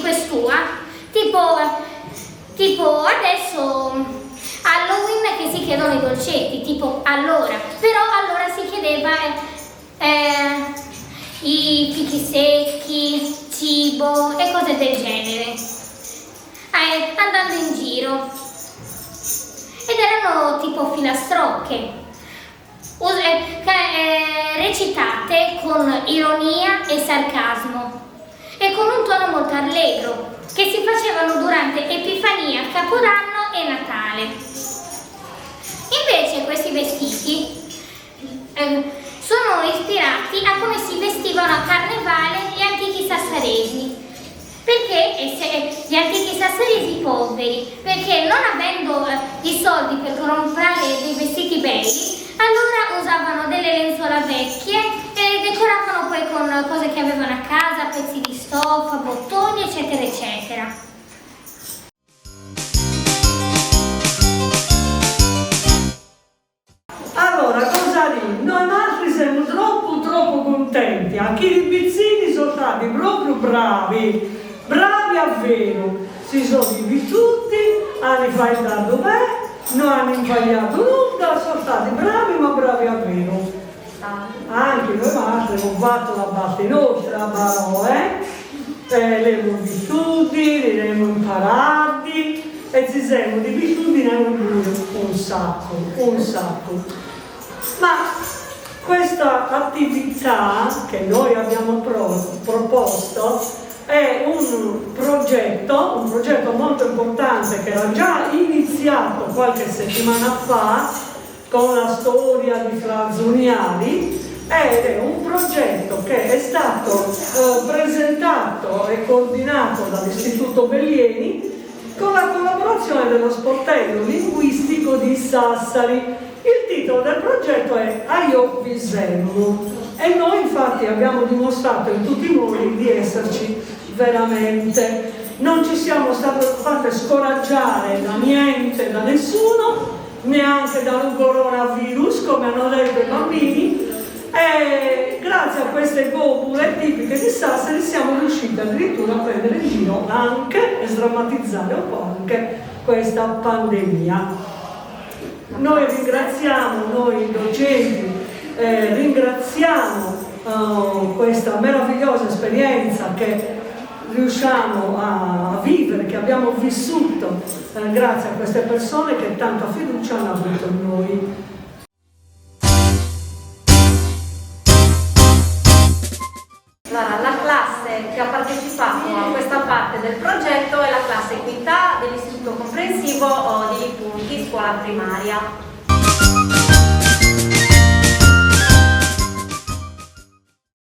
quest'ua, tipo adesso Halloween che si chiedono i dolcetti, tipo allora, però allora si chiedeva i fichi secchi, cibo e cose del genere, andando in giro. Ed erano tipo filastrocche, recitate con ironia e sarcasmo e con un tono molto allegro, che si facevano durante Epifania, Capodanno e Natale. Invece questi vestiti sono ispirati a come si vestivano a Carnevale gli antichi sassaresi, perché gli antichi sassaresi poveri, perché non avendo i soldi per comprare dei vestiti belli, allora usavano delle lenzuola vecchie e decoravano poi con cose che avevano a casa, pezzi di stoffa, bottoni, eccetera, eccetera. Allora, cosa lì? Noi altri siamo troppo contenti, anche i ribizzini sono stati proprio bravi davvero, si sono divissuti, hanno fatto dov'è, non hanno impagliato nulla, sono stati bravi ma bravi davvero. Anche noi altri abbiamo fatto la parte nostra, però li abbiamo vissuti, li abbiamo imparati e ci siamo divissuti un sacco. Ma questa attività che noi abbiamo proposto è un progetto molto importante che era già iniziato qualche settimana fa con la storia di Fra Zuniali, ed è un progetto che è stato presentato e coordinato dall'Istituto Bellieni con la collaborazione dello sportello linguistico di Sassari. Il titolo del progetto è Aio Visemo e noi infatti abbiamo dimostrato in tutti i modi di esserci veramente. Non ci siamo state fatte scoraggiare da niente, da nessuno, neanche dal coronavirus, come hanno detto i bambini, e grazie a queste gobule tipiche di Sassari siamo riusciti addirittura a prendere in giro anche e sdrammatizzare un po' anche questa pandemia. Noi ringraziamo, noi docenti, ringraziamo questa meravigliosa esperienza che riusciamo a vivere, che abbiamo vissuto grazie a queste persone che tanta fiducia hanno avuto in noi. Allora, la classe che ha partecipato a questa parte del progetto è la classe quinta dell'Istituto Comprensivo di Lipunti, scuola primaria.